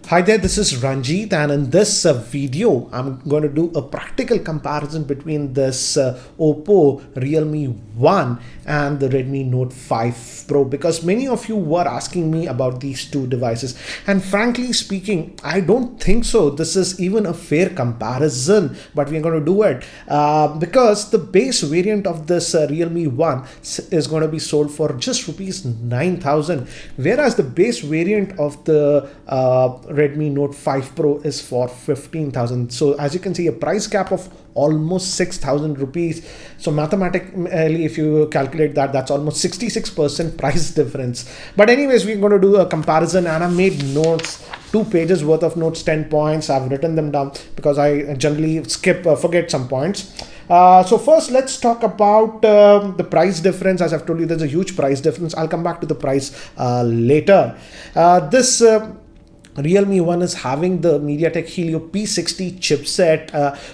Hi there, this is Ranjit, and in this video I'm going to do a practical comparison between this Oppo Realme 1 and the Redmi Note 5 Pro, because many of you were asking me about these two devices, and frankly speaking I don't think so this is even a fair comparison, but we're going to do it because the base variant of this Realme 1 is going to be sold for just rupees 9,000, whereas the base variant of the Redmi Note 5 Pro is for 15,000. So as you can see, a price gap of almost 6,000 rupees. So mathematically, if you calculate that, that's almost 66% price difference. But anyways, we're going to do a comparison, and I made notes, 2 pages worth of notes, 10 points. I've written them down because I generally forget some points. So first, let's talk about the price difference. As I've told you, there's a huge price difference. I'll come back to the price later. This Realme 1 is having the MediaTek Helio P60 chipset,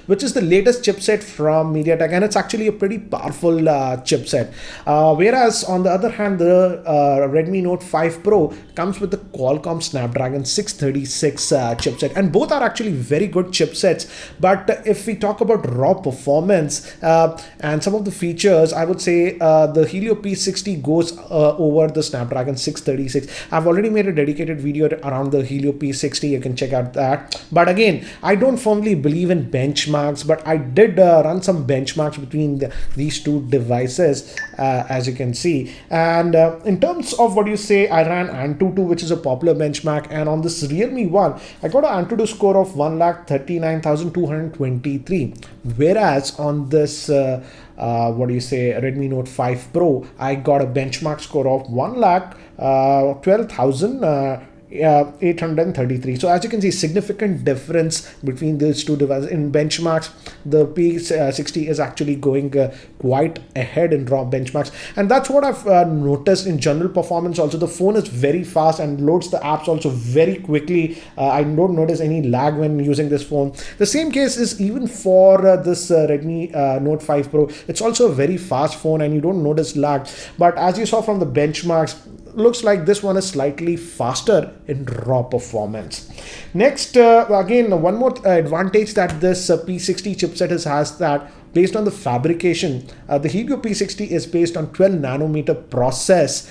which is the latest chipset from MediaTek, and it's actually a pretty powerful chipset. Whereas on the other hand, the Redmi Note 5 Pro comes with the Qualcomm Snapdragon 636 chipset, and both are actually very good chipsets. But if we talk about raw performance and some of the features, I would say the Helio P60 goes over the Snapdragon 636. I've already made a dedicated video around the Helio P60, you can check out that. But again, I don't firmly believe in benchmarks, but I did run some benchmarks between these two devices, as you can see. And in terms of what you say, I ran Antutu, which is a popular benchmark, and on this Realme 1 I got an Antutu score of 1,39,223, whereas on this Redmi Note 5 Pro I got a benchmark score of 1,12,833. So as you can see, significant difference between these two devices. In benchmarks, the P60 is actually going quite ahead in raw benchmarks, and that's what I've noticed in general performance. Also, the phone is very fast and loads the apps also very quickly. I don't notice any lag when using this phone. The same case is even for this Redmi Note 5 Pro. It's also a very fast phone and you don't notice lag, but as you saw from the benchmarks, looks like this one is slightly faster in raw performance. Next, again, one more advantage that this P60 chipset has that based on the fabrication, the Helio P60 is based on 12 nanometer process,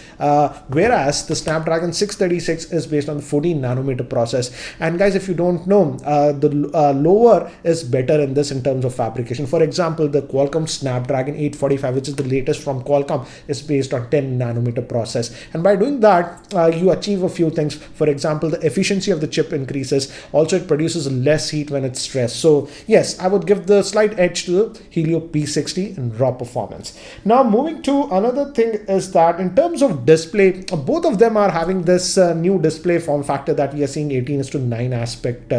whereas the Snapdragon 636 is based on the 14 nanometer process. And guys, if you don't know, the lower is better in this in terms of fabrication. For example, the Qualcomm Snapdragon 845, which is the latest from Qualcomm, is based on 10 nanometer process. And by doing that, you achieve a few things. For example, the efficiency of the chip increases. Also, it produces less heat when it's stressed. So yes, I would give the slight edge to the Helio P60 in raw performance. Now moving to another thing is that in terms of display, both of them are having this new display form factor that we are seeing 18:9 aspect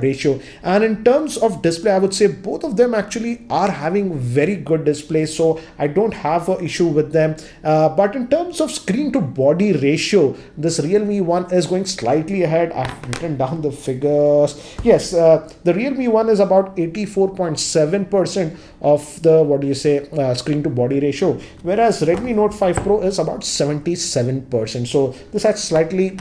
ratio. And in terms of display, I would say both of them actually are having very good display, so I don't have an issue with them. But in terms of screen to body ratio, this Realme 1 is going slightly ahead. I've written down the figures. Yes, the Realme 1 is about 84.7% of the screen to body ratio, whereas Redmi Note 5 Pro is about 77%. So this has slightly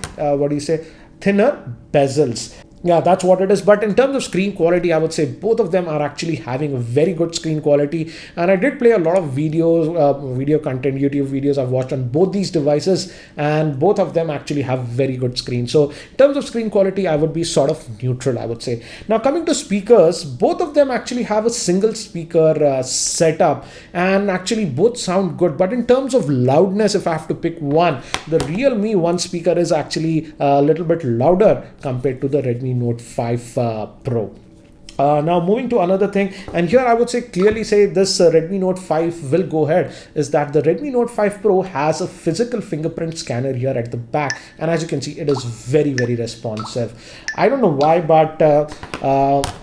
thinner bezels. Yeah, that's what it is. But in terms of screen quality, I would say both of them are actually having a very good screen quality. And I did play a lot of videos, video content, YouTube videos I've watched on both these devices, and both of them actually have very good screens. So in terms of screen quality, I would be sort of neutral, I would say. Now coming to speakers, both of them actually have a single speaker setup, and actually both sound good. But in terms of loudness, if I have to pick one, the Realme 1 speaker is actually a little bit louder compared to the Redmi Note 5 Pro. Now moving to another thing, and here I would clearly say this Redmi Note 5 will go ahead, is that the Redmi Note 5 Pro has a physical fingerprint scanner here at the back, and as you can see, it is very responsive. I don't know why, but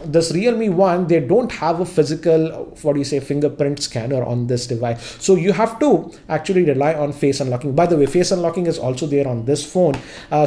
this Realme 1, they don't have a physical fingerprint scanner on this device, so you have to actually rely on face unlocking. By the way, face unlocking is also there on this phone,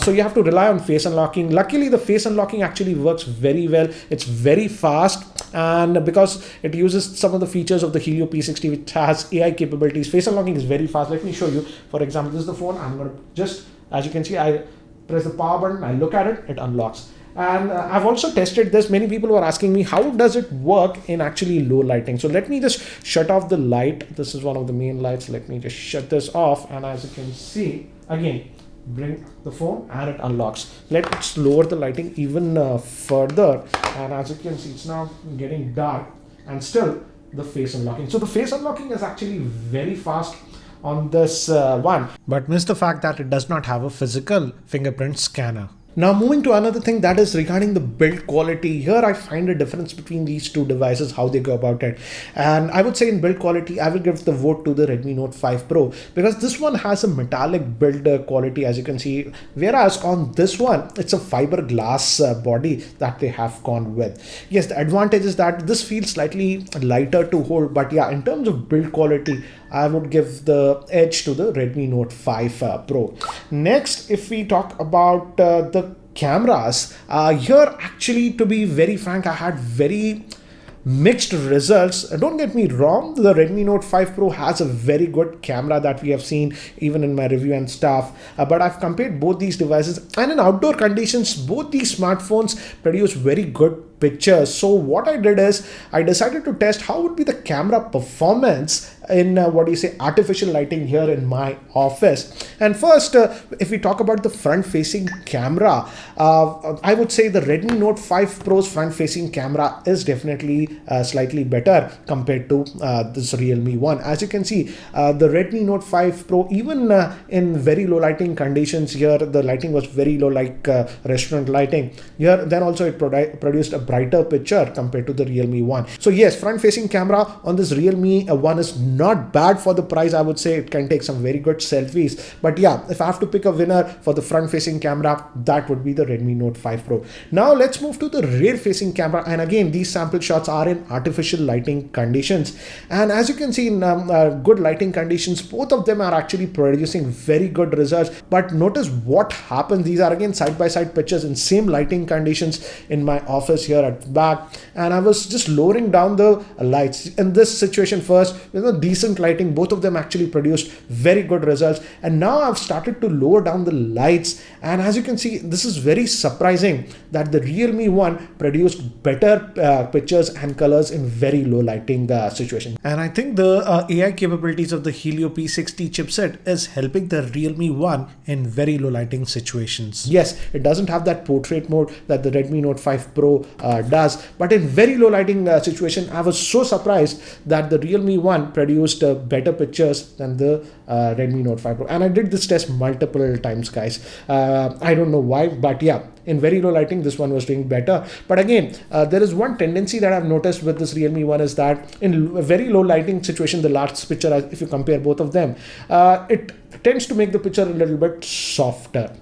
so you have to rely on face unlocking. Luckily, the face unlocking actually works very well. It's very fast, and because it uses some of the features of the Helio P60, which has AI capabilities, face unlocking is very fast. Let me show you. For example, this is the phone. I'm going to just, as you can see, I press the power button, I look at it, it unlocks. And I've also tested this. Many people were asking me, how does it work in actually low lighting? So let me just shut off the light. This is one of the main lights. Let me just shut this off. And as you can see, again, bring the phone and it unlocks. Let's lower the lighting even further. And as you can see, it's now getting dark and still the face unlocking. So the face unlocking is actually very fast on this one, but miss the fact that it does not have a physical fingerprint scanner. Now moving to another thing, that is regarding the build quality. Here I find a difference between these two devices, how they go about it. And I would say in build quality, I will give the vote to the Redmi Note 5 Pro, because this one has a metallic build quality, as you can see. Whereas on this one, it's a fiberglass body that they have gone with. Yes, the advantage is that this feels slightly lighter to hold, but yeah, in terms of build quality, I would give the edge to the Redmi Note 5 Pro. Next, if we talk about the cameras, here actually, to be very frank, I had very mixed results. Don't get me wrong, the Redmi Note 5 Pro has a very good camera that we have seen even in my review and stuff, but I've compared both these devices, and in outdoor conditions both these smartphones produce very good pictures. So what I did is I decided to test how would be the camera performance in artificial lighting here in my office. And first, if we talk about the front facing camera, I would say the Redmi Note 5 Pro's front facing camera is definitely slightly better compared to this Realme one. As you can see, the Redmi Note 5 Pro, even in very low lighting conditions, here the lighting was very low, like restaurant lighting here, then also it produced a brighter picture compared to the Realme one. So yes, front facing camera on this Realme one is not bad for the price. I would say it can take some very good selfies, but yeah, if I have to pick a winner for the front facing camera, that would be the Redmi Note 5 Pro. Now let's move to the rear facing camera, and again these sample shots are in artificial lighting conditions, and as you can see in good lighting conditions, both of them are actually producing very good results. But notice what happens, these are again side by side pictures in same lighting conditions in my office here at the back, and I was just lowering down the lights in this situation. First, decent lighting, both of them actually produced very good results, and now I've started to lower down the lights, and as you can see, this is very surprising that the Realme one produced better pictures and colors in very low lighting situation. And I think the AI capabilities of the Helio P60 chipset is helping the Realme one in very low lighting situations. Yes, it doesn't have that portrait mode that the Redmi Note 5 Pro does, but in very low lighting situation, I was so surprised that the Realme one produced better pictures than the Redmi Note 5 Pro. And I did this test multiple times, guys. I don't know why, but yeah, in very low lighting, this one was doing better. But again, there is one tendency that I've noticed with this Realme one, is that in very low lighting situation, the last picture, if you compare both of them, it tends to make the picture a little bit softer.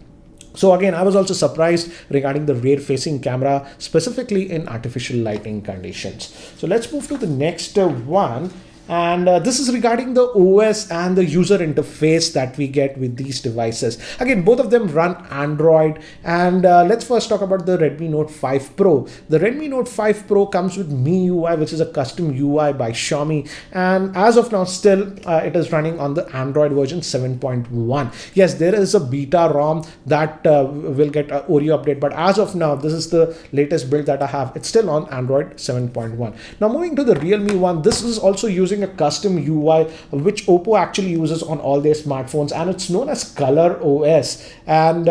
So again, I was also surprised regarding the rear facing camera, specifically in artificial lighting conditions. So let's move to the next one. And this is regarding the OS and the user interface that we get with these devices. Again, both of them run Android. And let's first talk about the Redmi Note 5 Pro. The Redmi Note 5 Pro comes with MIUI, which is a custom UI by Xiaomi. And as of now, still it is running on the Android version 7.1. Yes, there is a beta ROM that will get an Oreo update. But as of now, this is the latest build that I have. It's still on Android 7.1. Now moving to the Realme one, this is also using a custom UI which Oppo actually uses on all their smartphones, and it's known as Color OS, and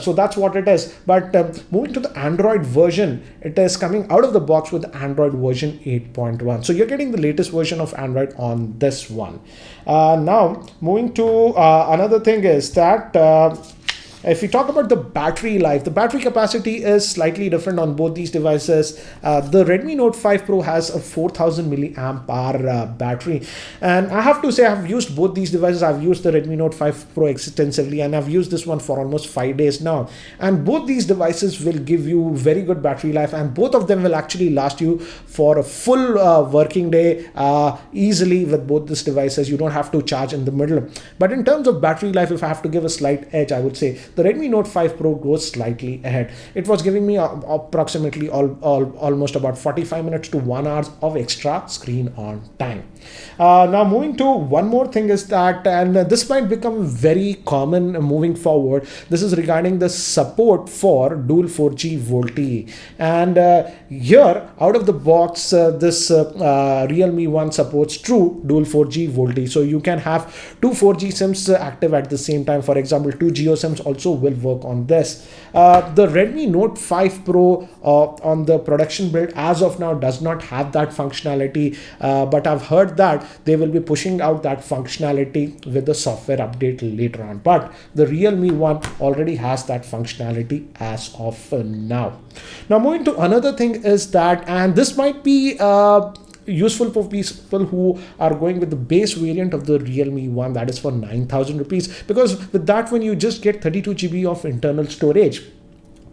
so that's what it is. But moving to the Android version, it is coming out of the box with the Android version 8.1. So you're getting the latest version of Android on this one. Now moving to another thing is that if we talk about the battery life, the battery capacity is slightly different on both these devices. The Redmi Note 5 Pro has a 4000 milliamp hour battery, and I have to say I've used both these devices. I've used the Redmi Note 5 Pro extensively, and I've used this one for almost 5 days now, and both these devices will give you very good battery life, and both of them will actually last you for a full working day easily. With both these devices, you don't have to charge in the middle. But in terms of battery life, if I have to give a slight edge, I would say the Redmi Note 5 Pro goes slightly ahead. It was giving me approximately almost about 45 minutes to 1 hour of extra screen on time. Now moving to one more thing is that, and this might become very common moving forward, this is regarding the support for dual 4G Volte. And here out of the box, this Realme One supports true dual 4G Volte. So you can have two 4G SIMs active at the same time. For example, two Geo SIMs also will work on this. The Redmi Note 5 Pro on the production build as of now does not have that functionality, but I've heard that they will be pushing out that functionality with the software update later on. But the Realme One already has that functionality as of now. Now moving to another thing is that, and this might be useful for people who are going with the base variant of the Realme One, that is for 9,000 rupees, because with that one you just get 32 GB of internal storage.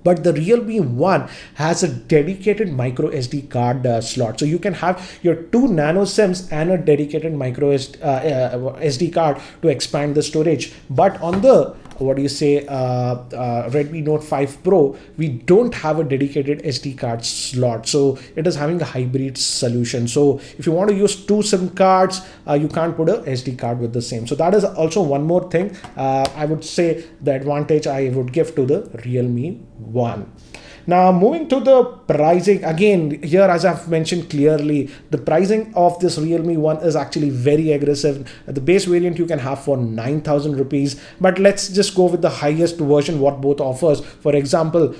But the Realme One has a dedicated micro SD card slot. So you can have your two nano SIMs and a dedicated micro SD card to expand the storage. But on the Redmi Note 5 Pro, we don't have a dedicated SD card slot. So it is having a hybrid solution. So if you want to use two SIM cards, you can't put a SD card with the same. So that is also one more thing. I would say the advantage I would give to the Realme One. Now moving to the pricing, again here as I've mentioned clearly, the pricing of this Realme One is actually very aggressive. The base variant you can have for 9,000 rupees, but let's just go with the highest version what both offers. For example,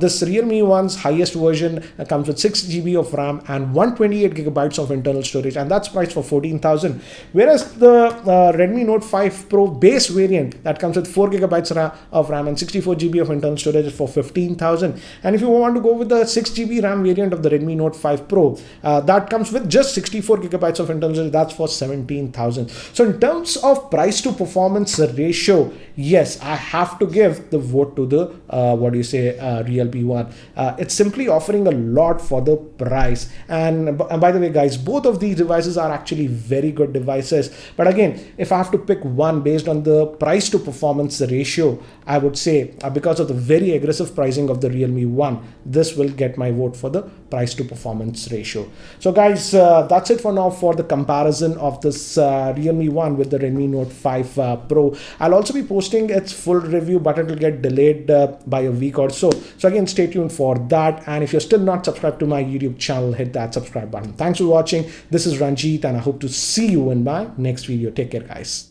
this Realme One's highest version comes with 6 GB of RAM and 128 gigabytes of internal storage, and that's priced for 14,000. Whereas the Redmi Note 5 Pro base variant that comes with 4 gigabytes of RAM and 64 GB of internal storage is for 15,000. And if you want to go with the 6 GB RAM variant of the Redmi Note 5 Pro, that comes with just 64 gigabytes of internal storage, that's for 17,000. So in terms of price to performance ratio, yes, I have to give the vote to the Realme One. It's simply offering a lot for the price. And by the way guys, both of these devices are actually very good devices. But again, if I have to pick one based on the price to performance ratio, I would say because of the very aggressive pricing of the Realme One, this will get my vote for the price to performance ratio. So guys, that's it for now for the comparison of this Realme One with the Redmi Note 5 Pro. I'll also be posting its full review, but it will get delayed by a week or so. So again, stay tuned for that. And if you're still not subscribed to my YouTube channel, hit that subscribe button. Thanks for watching. This is Ranjit, and I hope to see you in my next video. Take care, guys.